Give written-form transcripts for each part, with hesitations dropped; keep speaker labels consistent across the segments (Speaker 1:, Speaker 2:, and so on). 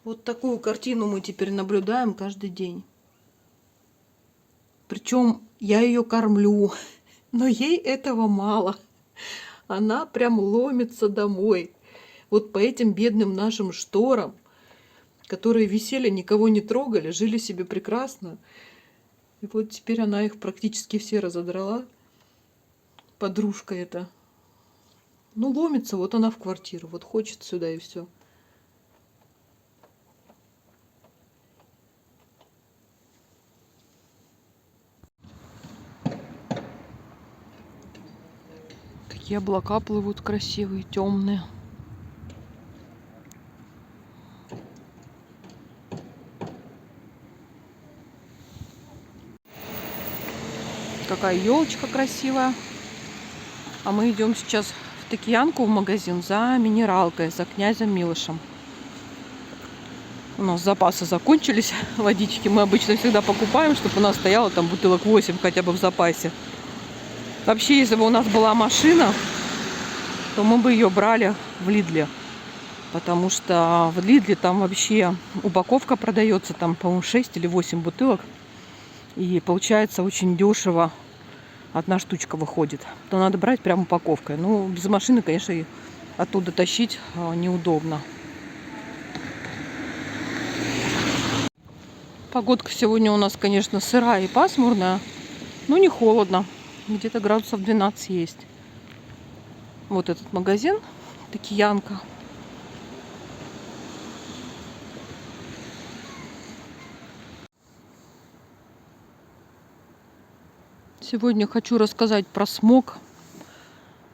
Speaker 1: Вот такую картину мы теперь наблюдаем каждый день. Причем я ее кормлю, но ей этого мало. Она прям ломится домой. Вот по этим бедным нашим шторам, которые висели, никого не трогали, жили себе прекрасно. И вот теперь она их практически все разодрала. Подружка эта. Ну, ломится, вот она в квартиру. Вот хочет сюда и все. Такие облака плывут красивые, темные. Какая елочка красивая. А мы идем сейчас в Токиянку в магазин за минералкой, за князем Милошем. У нас запасы закончились водички. Мы обычно всегда покупаем, чтобы у нас стояло там бутылок 8 хотя бы в запасе. Вообще, если бы у нас была машина, то мы бы ее брали в Лидле. Потому что в Лидле там вообще упаковка продается, там, по-моему, 6 или 8 бутылок. И получается очень дешево. Одна штучка выходит. То надо брать прям упаковкой. Ну, без машины, конечно, и оттуда тащить неудобно. Погодка сегодня у нас, конечно, сырая и пасмурная, но не холодно. Где-то градусов 12 есть. Вот этот магазин, Токиянка. Сегодня хочу рассказать про смог.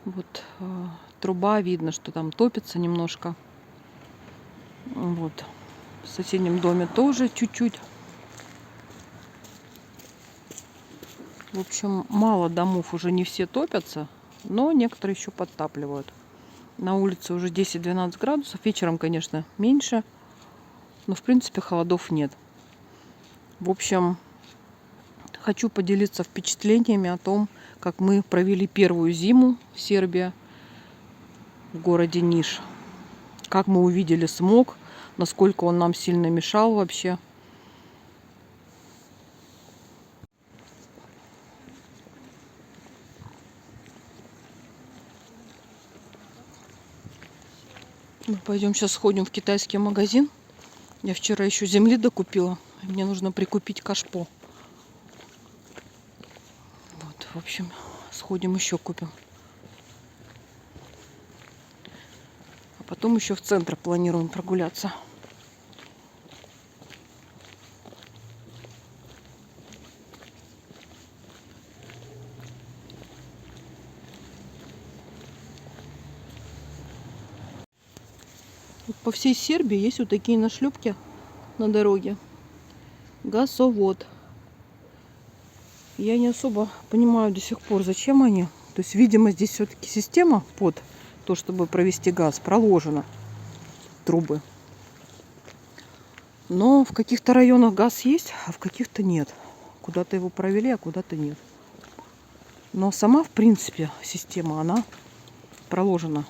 Speaker 1: Вот труба, видно, что там топится немножко. Вот. В соседнем доме тоже чуть-чуть. В общем, мало домов, уже не все топятся, но некоторые еще подтапливают. На улице уже 10-12 градусов. Вечером, конечно, меньше, но в принципе холодов нет. В общем, хочу поделиться впечатлениями о том, как мы провели первую зиму в Сербии, в городе Ниш. Как мы увидели смог, насколько он нам сильно мешал вообще. Мы пойдем сейчас сходим в китайский магазин. Я вчера еще земли докупила. Мне нужно прикупить кашпо. Вот, в общем, сходим еще купим. А потом еще в центр планируем прогуляться. Вот по всей Сербии есть вот такие нашлепки на дороге. Газовод. Я не особо понимаю до сих пор, зачем они. То есть, видимо, здесь все-таки система под то, чтобы провести газ, проложена. Трубы. Но в каких-то районах газ есть, а в каких-то нет. Куда-то его провели, а куда-то нет. Но сама, в принципе, система, она проложена.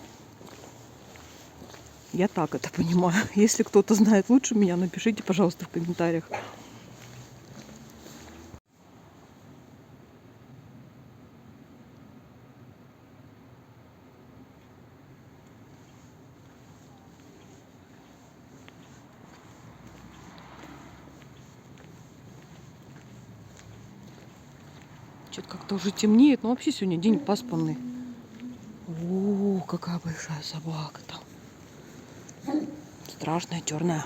Speaker 1: Я так это понимаю. Если кто-то знает лучше меня, напишите, пожалуйста, в комментариях. Что-то как-то уже темнеет. Но вообще сегодня день пасмурный. О, какая большая собака там. Страшная, черная.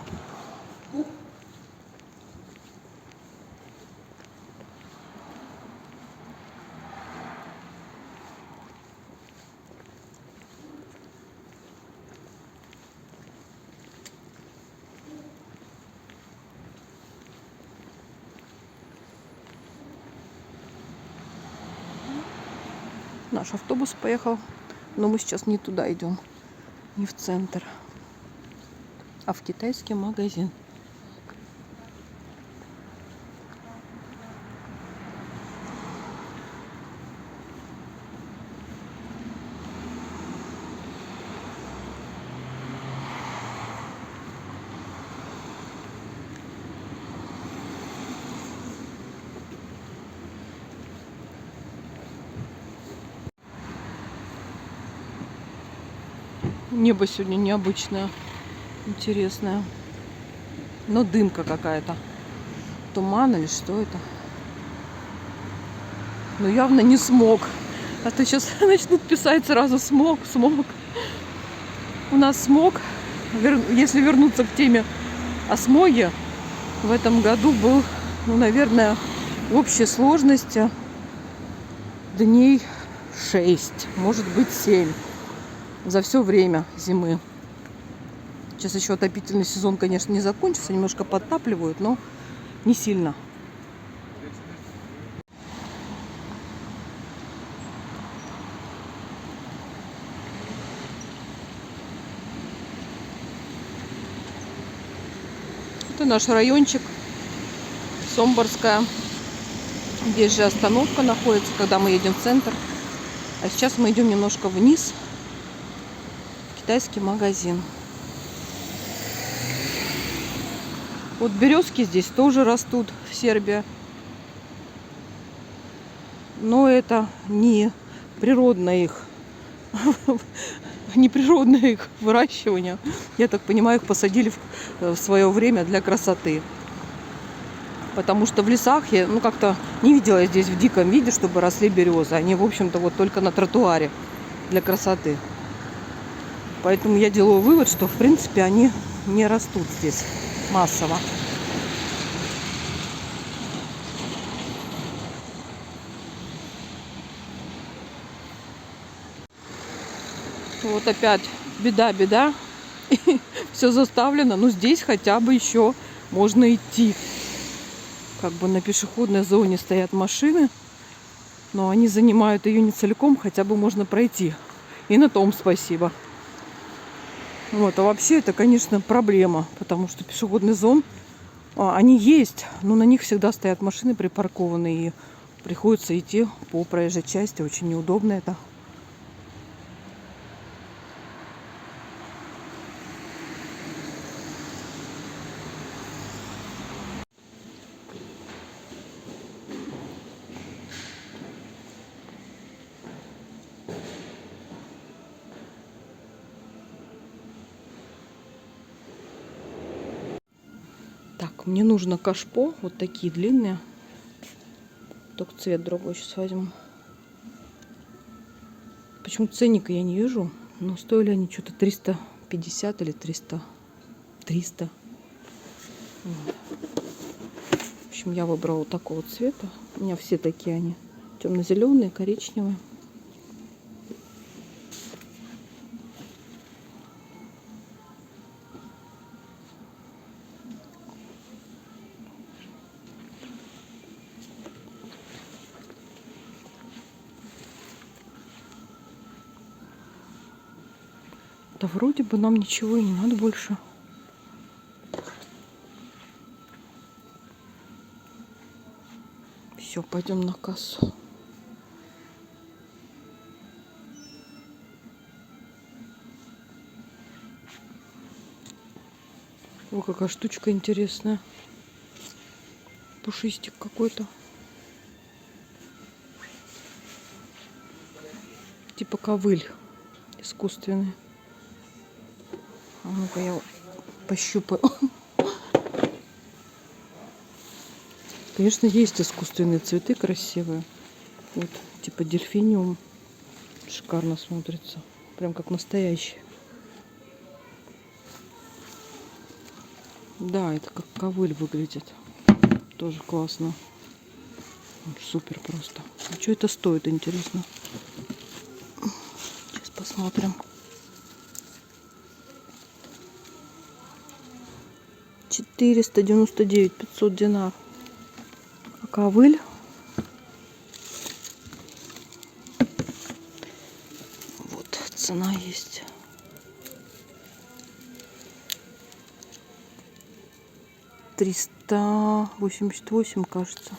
Speaker 1: Наш автобус поехал, но мы сейчас не туда идем, не в центр, а в китайский магазин. Небо сегодня необычное, интересное. Но дымка какая-то. Туман или что это? Но явно не смог. А то сейчас начнут писать сразу смог. У нас смог. Если вернуться к теме о смоге, в этом году был, наверное, в общей сложности дней 6, может быть 7 за все время зимы. Сейчас еще отопительный сезон, конечно, не закончился, немножко подтапливают, но не сильно. Это наш райончик Сомборская. Здесь же остановка находится, когда мы едем в центр. А сейчас мы идем немножко вниз, в китайский магазин. Вот березки здесь тоже растут в Сербии. Но это не природное их, не природное их выращивание. Я так понимаю, их посадили в свое время для красоты. Потому что в лесах я как-то не видела здесь в диком виде, чтобы росли березы. Они, в общем-то, вот только на тротуаре для красоты. Поэтому я делаю вывод, что, в принципе, они не растут здесь массово. Вот опять беда. Все заставлено. Но здесь хотя бы еще можно идти. Как бы на пешеходной зоне стоят машины, но они занимают ее не целиком, хотя бы можно пройти. И на том спасибо. Вот, а вообще это, конечно, проблема, потому что пешеходные зоны, они есть, но на них всегда стоят машины припаркованные, и приходится идти по проезжей части, очень неудобно это. Так, мне нужно кашпо, вот такие длинные. Только цвет другой сейчас возьму. Почему-то ценника я не вижу, но стоили они что-то 350 или 300. Вот. В общем, я выбрала вот такого цвета. У меня все такие они. Темно-зеленые, коричневые. Да вроде бы нам ничего и не надо больше. Все, пойдем на кассу. О, какая штучка интересная. Пушистик какой-то. Типа ковыль искусственный. А ну-ка я пощупаю. Конечно, есть искусственные цветы красивые. Вот, типа дельфиниум. Шикарно смотрится. Прям как настоящий. Да, это как ковыль выглядит. Тоже классно. Супер просто. А что это стоит, интересно? Сейчас посмотрим. 499, 500 динар. А ковыль? Вот цена есть. $388, кажется.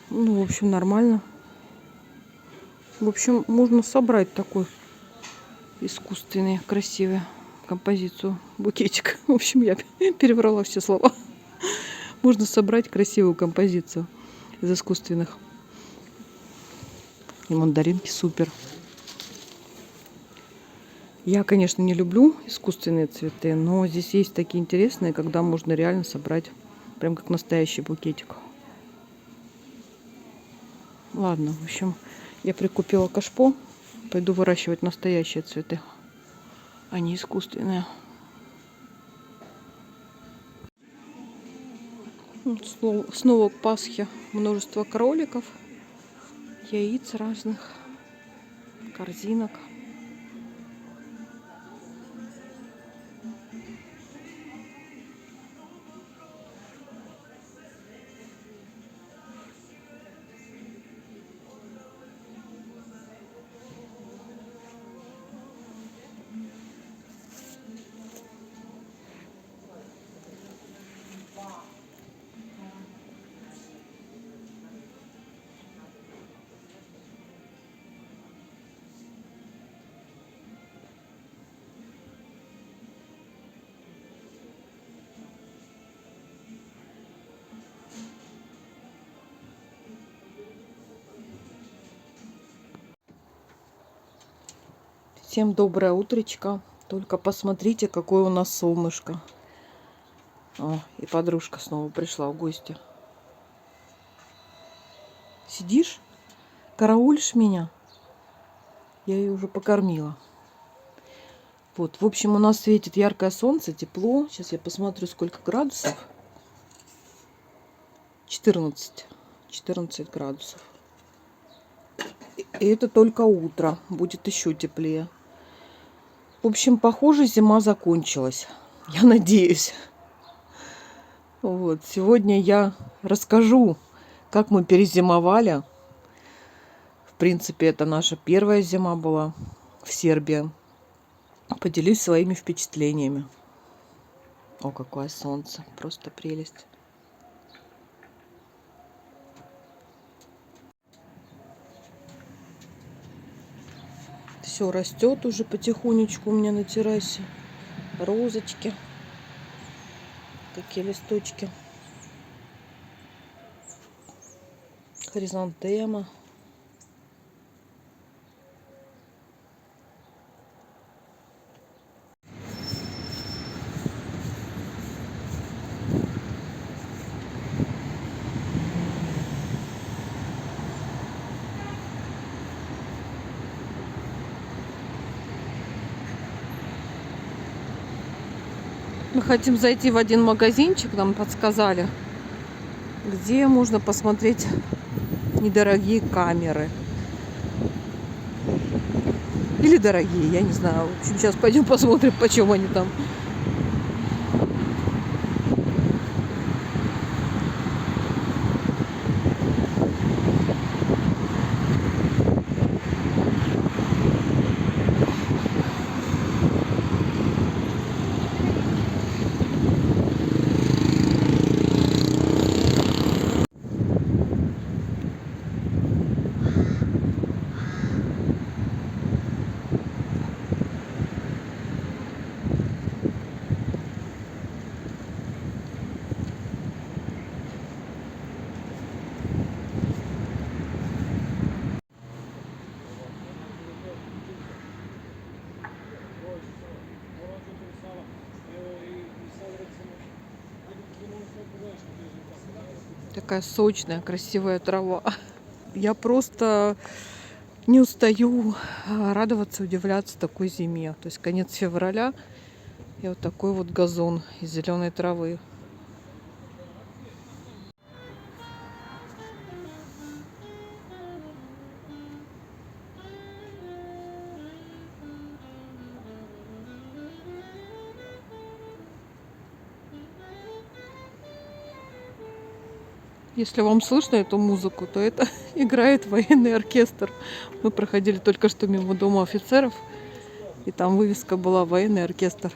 Speaker 1: Ну, в общем, нормально. В общем, можно собрать такой искусственный, красивый композицию, букетик. В общем, я переврала все слова. Можно собрать красивую композицию из искусственных. И мандаринки супер. Я, конечно, не люблю искусственные цветы, но здесь есть такие интересные, когда можно реально собрать прям как настоящий букетик. Ладно, в общем, я прикупила кашпо. Пойду выращивать настоящие цветы, а не искусственные. Снова к Пасхе множество кроликов, яиц разных, корзинок. Всем доброе утречко. Только посмотрите, какое у нас солнышко. О, и подружка снова пришла в гости. Сидишь? Караулишь меня? Я ее уже покормила. Вот, в общем, у нас светит яркое солнце, тепло. Сейчас я посмотрю, сколько градусов. 14 градусов. И это только утро. Будет еще теплее. В общем, похоже, зима закончилась. Я надеюсь. Вот. Сегодня я расскажу, как мы перезимовали. В принципе, это наша первая зима была в Сербии. Поделюсь своими впечатлениями. О, какое солнце. Просто прелесть. Все растет уже потихонечку у меня на террасе. Розочки. Такие листочки. Хризантема. Мы хотим зайти в один магазинчик, нам подсказали, где можно посмотреть недорогие камеры. Или дорогие, я не знаю. В общем, сейчас пойдем посмотрим, почем они там. Такая сочная, красивая трава. Я просто не устаю радоваться, удивляться такой зиме. То есть конец февраля и вот такой вот газон из зеленой травы. Если вам слышно эту музыку, то это играет военный оркестр. Мы проходили только что мимо дома офицеров, и там вывеска была «Военный оркестр».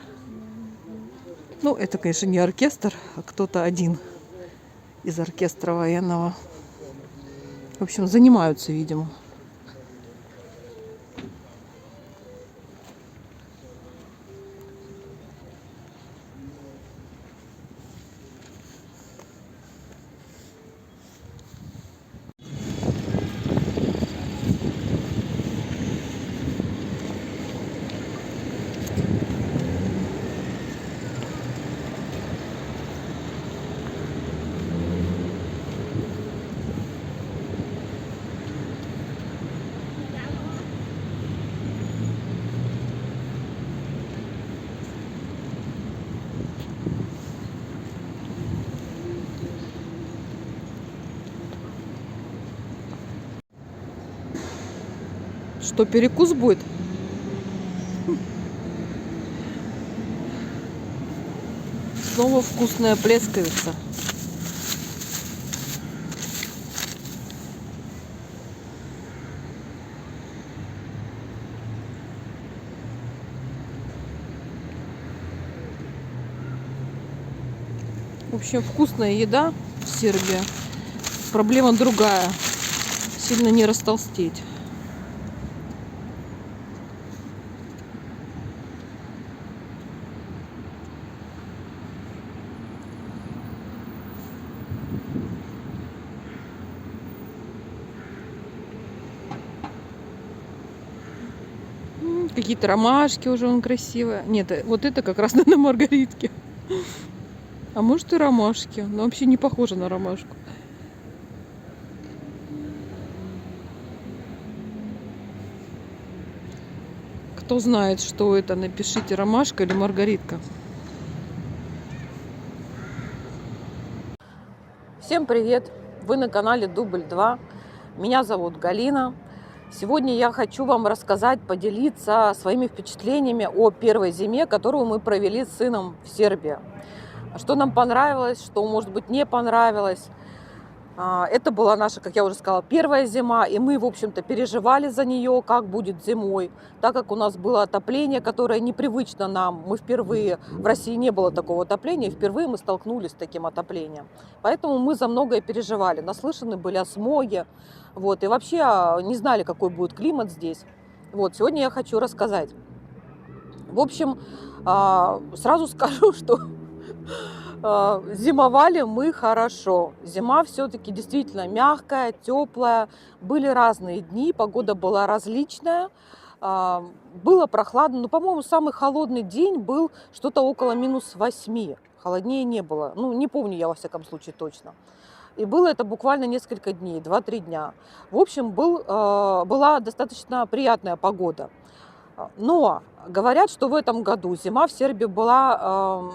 Speaker 1: Ну, это, конечно, не оркестр, а кто-то один из оркестра военного. В общем, занимаются, видимо. То перекус будет. Снова вкусная плескавица. В общем, вкусная еда в Сербии. Проблема другая. Сильно не растолстеть. Какие-то ромашки уже он красивые. Нет, вот это как раз на маргаритке. А может и ромашки. Но вообще не похоже на ромашку. Кто знает, что это, напишите, ромашка или маргаритка. Всем привет! Вы на канале Дубль 2. Меня зовут Галина. Сегодня я хочу вам рассказать, поделиться своими впечатлениями о первой зиме, которую мы провели с сыном в Сербии. Что нам понравилось, что, может быть, не понравилось. Это была наша, как я уже сказала, первая зима, и мы, в общем-то, переживали за нее, как будет зимой, так как у нас было отопление, которое непривычно нам. Мы впервые, в России не было такого отопления, впервые мы столкнулись с таким отоплением. Поэтому мы за многое переживали, наслышаны были о смоге, вот, и вообще не знали, какой будет климат здесь. Вот, сегодня я хочу рассказать. В общем, сразу скажу, что зимовали мы хорошо. Зима все-таки действительно мягкая, теплая. Были разные дни, погода была различная. Было прохладно. Но, по-моему, самый холодный день был что-то около -8. Холоднее не было. Ну, не помню я, во всяком случае, точно. И было это буквально несколько дней, 2-3 дня. В общем, была достаточно приятная погода. Но говорят, что в этом году зима в Сербии была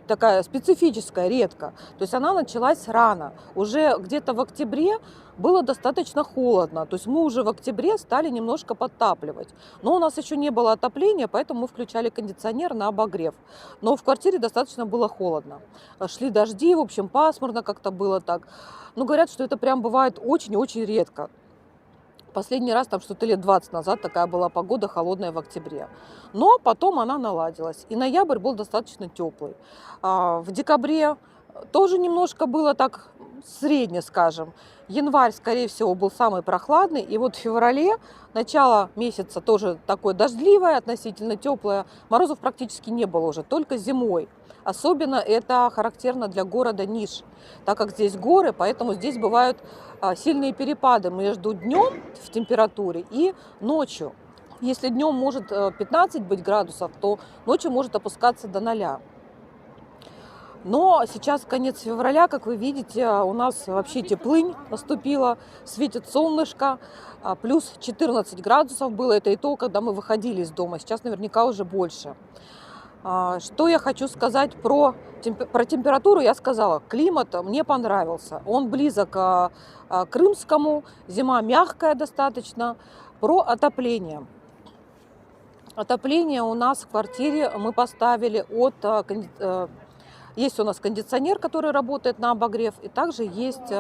Speaker 1: такая специфическая, редко. То есть она началась рано. Уже где-то в октябре было достаточно холодно. То есть мы уже в октябре стали немножко подтапливать. Но у нас еще не было отопления, поэтому мы включали кондиционер на обогрев. Но в квартире достаточно было холодно. Шли дожди, в общем, пасмурно как-то было так. Но говорят, что это прям бывает очень-очень редко. Последний раз, там что-то лет 20 назад, такая была погода холодная в октябре. Но потом она наладилась. И ноябрь был достаточно теплый. В декабре тоже немножко было так средне, скажем. Январь, скорее всего, был самый прохладный. И вот в феврале, начало месяца тоже такое дождливое, относительно теплое. Морозов практически не было уже, только зимой. Особенно это характерно для города Ниш, так как здесь горы, поэтому здесь бывают сильные перепады между днем в температуре и ночью. Если днем может 15 быть градусов, то ночью может опускаться до 0. Но сейчас конец февраля, как вы видите, у нас вообще теплынь наступила, светит солнышко, плюс 14 градусов было. Это и то, когда мы выходили из дома, сейчас наверняка уже больше. Что я хочу сказать про температуру, я сказала, климат мне понравился. Он близок к крымскому, зима мягкая достаточно. Про отопление. Отопление у нас в квартире мы поставили есть у нас кондиционер, который работает на обогрев, и также есть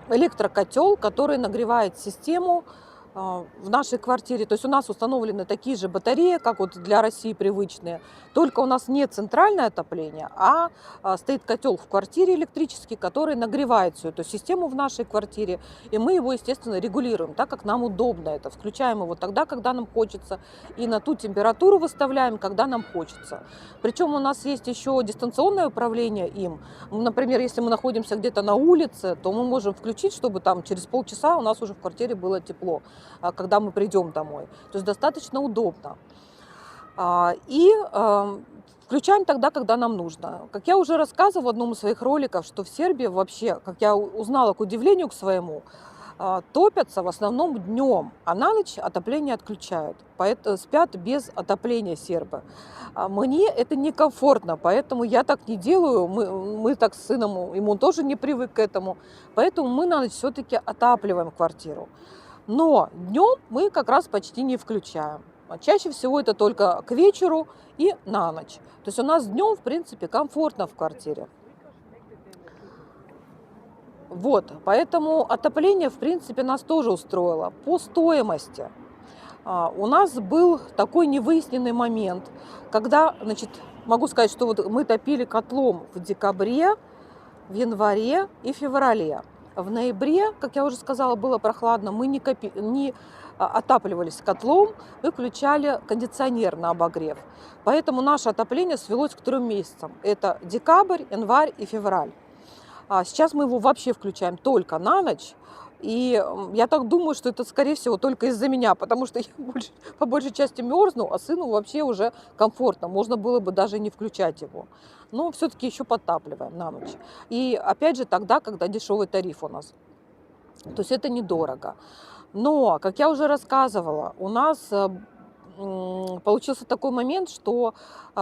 Speaker 1: электрокотел, который нагревает систему в нашей квартире. То есть у нас установлены такие же батареи, как вот для России привычные. Только у нас не центральное отопление, а стоит котел в квартире электрический, который нагревает всю эту систему в нашей квартире. И мы его, естественно, регулируем так, как нам удобно это. Включаем его тогда, когда нам хочется, и на ту температуру выставляем, когда нам хочется. Причем у нас есть еще дистанционное управление им. Например, если мы находимся где-то на улице, то мы можем включить, чтобы там через полчаса у нас уже в квартире было тепло, когда мы придем домой. То есть достаточно удобно. И включаем тогда, когда нам нужно. Как я уже рассказывала в одном из своих роликов, что в Сербии вообще, как я узнала к удивлению к своему, топятся в основном днем, а на ночь отопление отключают. Поэтому спят без отопления сербы. Мне это некомфортно, поэтому я так не делаю. Мы так с сыном, ему тоже не привык к этому. Поэтому мы на ночь все-таки отапливаем квартиру. Но днем мы как раз почти не включаем. Чаще всего это только к вечеру и на ночь. То есть у нас днем, в принципе, комфортно в квартире. Вот, поэтому отопление, в принципе, нас тоже устроило по стоимости. У нас был такой невыясненный момент, когда, значит, могу сказать, что вот мы топили котлом в декабре, в январе и феврале. В ноябре, как я уже сказала, было прохладно, мы не отапливались котлом, мы включали кондиционер на обогрев. Поэтому наше отопление свелось к 3 месяцам. Это декабрь, январь и февраль. Сейчас мы его вообще включаем только на ночь. И я так думаю, что это, скорее всего, только из-за меня, потому что я по большей части мерзну, а сыну вообще уже комфортно. Можно было бы даже не включать его. Но все-таки еще подтапливаем на ночь. И опять же тогда, когда дешевый тариф у нас. То есть это недорого. Но, как я уже рассказывала, у нас получился такой момент, что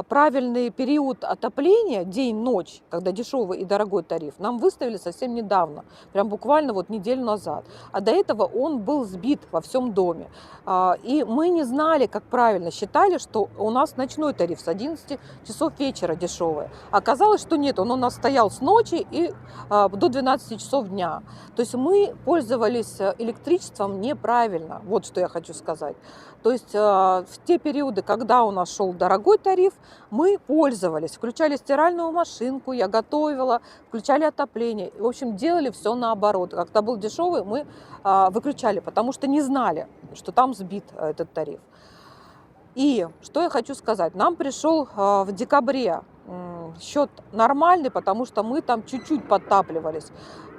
Speaker 1: правильный период отопления, день-ночь, когда дешевый и дорогой тариф, нам выставили совсем недавно, прям буквально вот неделю назад. А до этого он был сбит во всем доме. И мы не знали, как правильно, считали, что у нас ночной тариф с 11 часов вечера дешевый. Оказалось, что нет, он у нас стоял с ночи и до 12 часов дня. То есть мы пользовались электричеством неправильно, вот что я хочу сказать. То есть в те периоды, когда у нас шел дорогой тариф, мы пользовались, включали стиральную машинку, я готовила, включали отопление. В общем, делали все наоборот. Когда был дешевый, мы выключали, потому что не знали, что там сбит этот тариф. И что я хочу сказать, нам пришел в декабре счет нормальный, потому что мы там чуть-чуть подтапливались.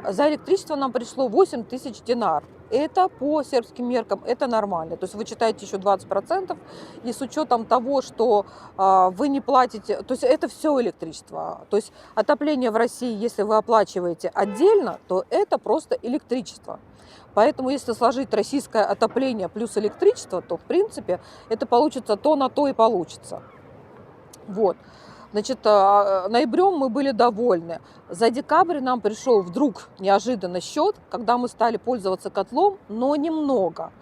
Speaker 1: За электричество нам пришло 8 тысяч динар. Это по сербским меркам, это нормально. То есть вы читаете еще 20%, и с учетом того, что вы не платите, то есть это все электричество. То есть отопление в России, если вы оплачиваете отдельно, то это просто электричество. Поэтому если сложить российское отопление плюс электричество, то в принципе это получится то на то и получится. Вот. Значит, ноябрем мы были довольны. За декабрь нам пришел вдруг неожиданно счет, когда мы стали пользоваться котлом, но немного.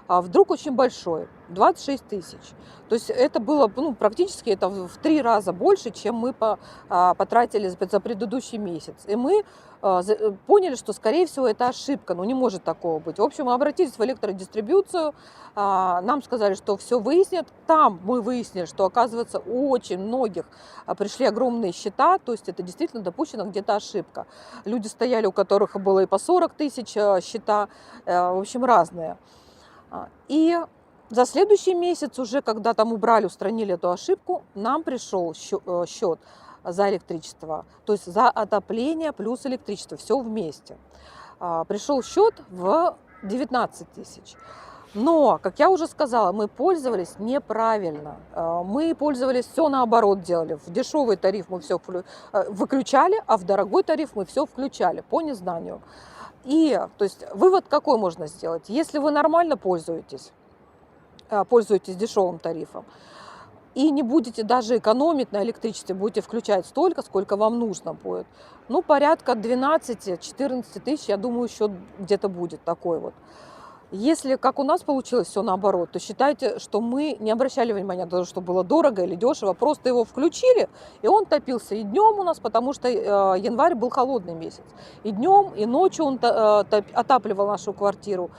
Speaker 1: А вдруг очень большой, 26 тысяч. То есть это было практически это в 3 раза больше, чем мы потратили за предыдущий месяц. И мы поняли, что, скорее всего, это ошибка, но не может такого быть. В общем, мы обратились в электродистрибьюцию, нам сказали, что все выяснят. Там мы выяснили, что, оказывается, у очень многих пришли огромные счета, то есть это действительно допущена где-то ошибка. Люди стояли, у которых было и по 40 тысяч счета, в общем, разные. И за следующий месяц уже, когда там убрали, устранили эту ошибку, нам пришел счет за электричество, то есть за отопление плюс электричество, все вместе. Пришел счет в 19 тысяч. Но, как я уже сказала, мы пользовались неправильно. Мы пользовались все наоборот делали. В дешевый тариф мы все выключали, а в дорогой тариф мы все включали по незнанию. И, то есть, вывод какой можно сделать? Если вы нормально пользуетесь дешевым тарифом, и не будете даже экономить на электричестве, будете включать столько, сколько вам нужно будет. Ну, порядка 12-14 тысяч, я думаю, еще где-то будет такой вот. Если, как у нас получилось все наоборот, то считайте, что мы не обращали внимания на то, что было дорого или дешево, просто его включили, и он топился и днем у нас, потому что январь был холодный месяц. И днем, и ночью он отапливал нашу квартиру.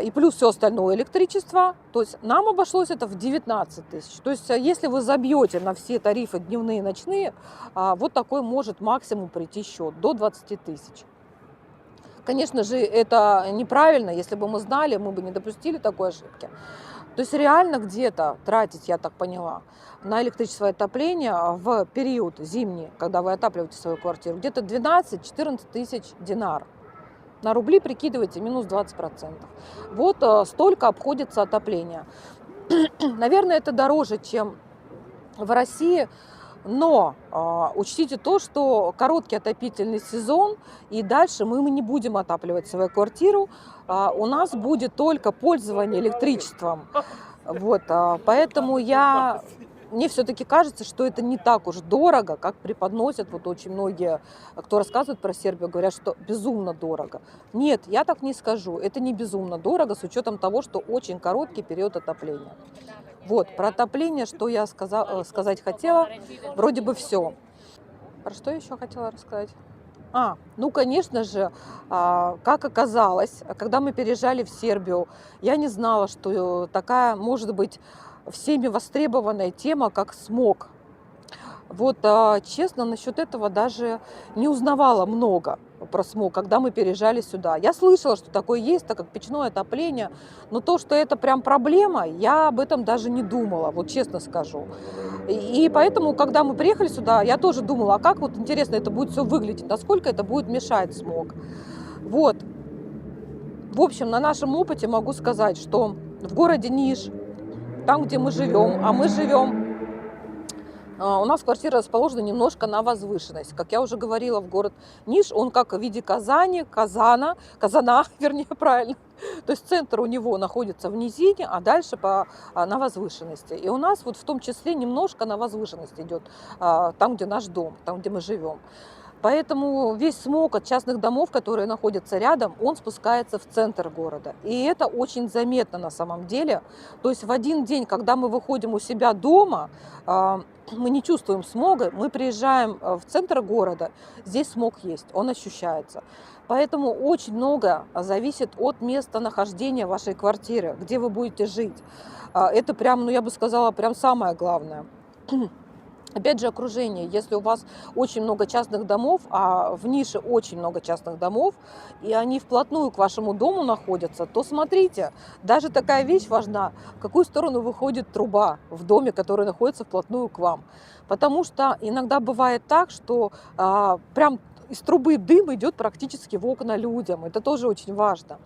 Speaker 1: И плюс все остальное электричество. То есть нам обошлось это в 19 тысяч. То есть если вы забьете на все тарифы дневные и ночные, вот такой может максимум прийти счет до 20 тысяч. Конечно же, это неправильно. Если бы мы знали, мы бы не допустили такой ошибки. То есть реально где-то тратить, я так поняла, на электричество и отопление в период зимний, когда вы отапливаете свою квартиру, где-то 12-14 тысяч динар. На рубли прикидывайте минус 20%. Вот столько обходится отопление. Наверное, это дороже, чем в России. Но учтите то, что короткий отопительный сезон, и дальше мы не будем отапливать свою квартиру. У нас будет только пользование электричеством. Вот, поэтому я мне все-таки кажется, что это не так уж дорого, как преподносят вот очень многие, кто рассказывает про Сербию, говорят, что безумно дорого. Нет, я так не скажу. Это не безумно дорого с учетом того, что очень короткий период отопления. Вот, про отопление, что я сказать хотела, вроде бы все. Про что я еще хотела рассказать? Ну, конечно же, как оказалось, когда мы переезжали в Сербию, я не знала, что такая может быть всеми востребованная тема, как смог. Вот, честно, насчет этого даже не узнавала много про смог, когда мы переезжали сюда. Я слышала, что такое есть, так как печное отопление, но то, что это прям проблема, я об этом даже не думала, вот честно скажу. И поэтому, когда мы приехали сюда, я тоже думала, а как вот интересно это будет все выглядеть, насколько это будет мешать смог. Вот. В общем, на нашем опыте могу сказать, что в городе Ниш, там, где мы живем, а мы живем, у нас квартира расположена немножко на возвышенность. Как я уже говорила, в город Ниш, он как в виде Казана, вернее, правильно. То есть центр у него находится в низине, а дальше на возвышенности. И у нас вот в том числе немножко на возвышенность идет, там, где наш дом, там, где мы живем. Поэтому весь смог от частных домов, которые находятся рядом, он спускается в центр города. И это очень заметно на самом деле. То есть в один день, когда мы выходим у себя дома, мы не чувствуем смога, мы приезжаем в центр города, здесь смог есть, он ощущается. Поэтому очень много зависит от местонахождения вашей квартиры, где вы будете жить. Это прям, я бы сказала, прям самое главное. Опять же, окружение. Если у вас очень много частных домов, а в нише очень много частных домов, и они вплотную к вашему дому находятся, то смотрите, даже такая вещь важна, в какую сторону выходит труба в доме, который находится вплотную к вам. Потому что иногда бывает так, что прям из трубы дым идет практически в окна людям. Это тоже очень важно.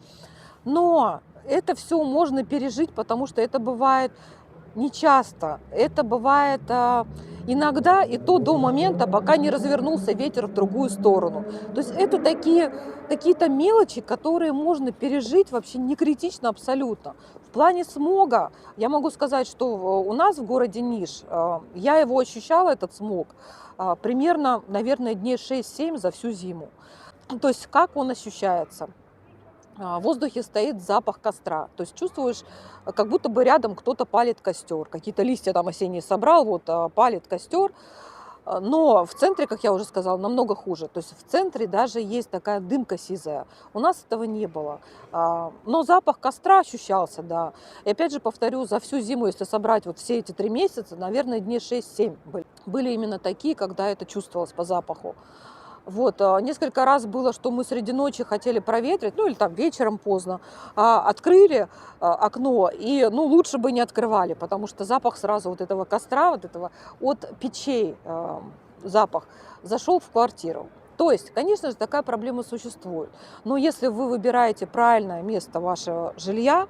Speaker 1: Но это все можно пережить, потому что это бывает не часто. Это бывает иногда и то до момента, пока не развернулся ветер в другую сторону. То есть это какие-то мелочи, которые можно пережить вообще не критично абсолютно. В плане смога я могу сказать, что у нас в городе Ниш, я его ощущала, этот смог, примерно, наверное, дней 6-7 за всю зиму. То есть как он ощущается? В воздухе стоит запах костра. То есть чувствуешь, как будто бы рядом кто-то палит костер. Какие-то листья там осенние собрал, вот палит костер. Но в центре, как я уже сказала, намного хуже. То есть в центре даже есть такая дымка сизая. У нас этого не было. Но запах костра ощущался, да. И опять же повторю, за всю зиму, если собрать вот все эти 3 месяца, наверное, дней 6-7 были именно такие, когда это чувствовалось по запаху. Вот, несколько раз было, что мы среди ночи хотели проветрить, ну или там вечером поздно, открыли окно, и лучше бы не открывали, потому что запах сразу вот этого костра, вот этого от печей запах зашел в квартиру. То есть, конечно же, такая проблема существует. Но если вы выбираете правильное место вашего жилья,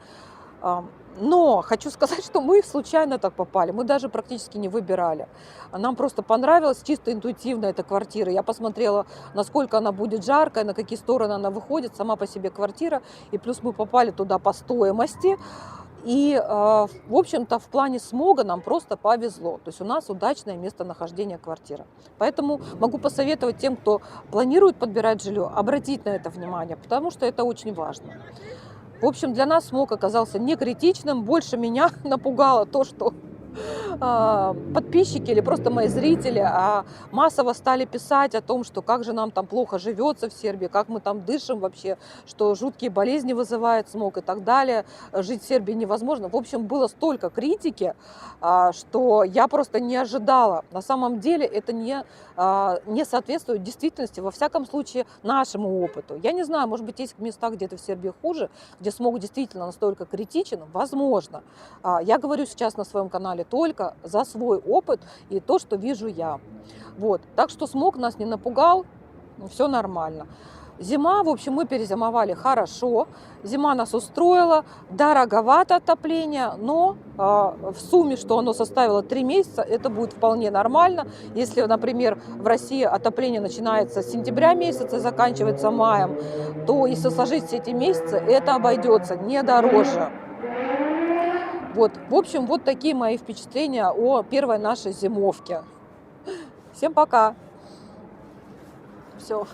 Speaker 1: но хочу сказать, что мы случайно так попали, мы даже практически не выбирали. Нам просто понравилась чисто интуитивно эта квартира. Я посмотрела, насколько она будет жаркая, на какие стороны она выходит, сама по себе квартира. И плюс мы попали туда по стоимости. И, в общем-то, в плане смога нам просто повезло. То есть у нас удачное местонахождение квартиры. Поэтому могу посоветовать тем, кто планирует подбирать жилье, обратить на это внимание, потому что это очень важно. В общем, для нас смог оказался не критичным. Больше меня напугало то, что подписчики или просто мои зрители массово стали писать о том, что как же нам там плохо живется в Сербии, как мы там дышим вообще, что жуткие болезни вызывает смог и так далее. Жить в Сербии невозможно. В общем, было столько критики, что я просто не ожидала. На самом деле это не соответствует действительности, во всяком случае, нашему опыту. Я не знаю, может быть, есть места где-то в Сербии хуже, где смог действительно настолько критичен, возможно. Я говорю сейчас на своем канале только за свой опыт и то, что вижу я. Вот. Так что смог нас не напугал, все нормально. Зима, в общем, мы перезимовали хорошо, зима нас устроила, дороговато отопление, но в сумме, что оно составило 3 месяца, это будет вполне нормально. Если, например, в России отопление начинается с сентября месяца и заканчивается маем, то если сложить все эти месяцы, это обойдется не дороже. Вот, в общем, вот такие мои впечатления о первой нашей зимовке. Всем пока. Все.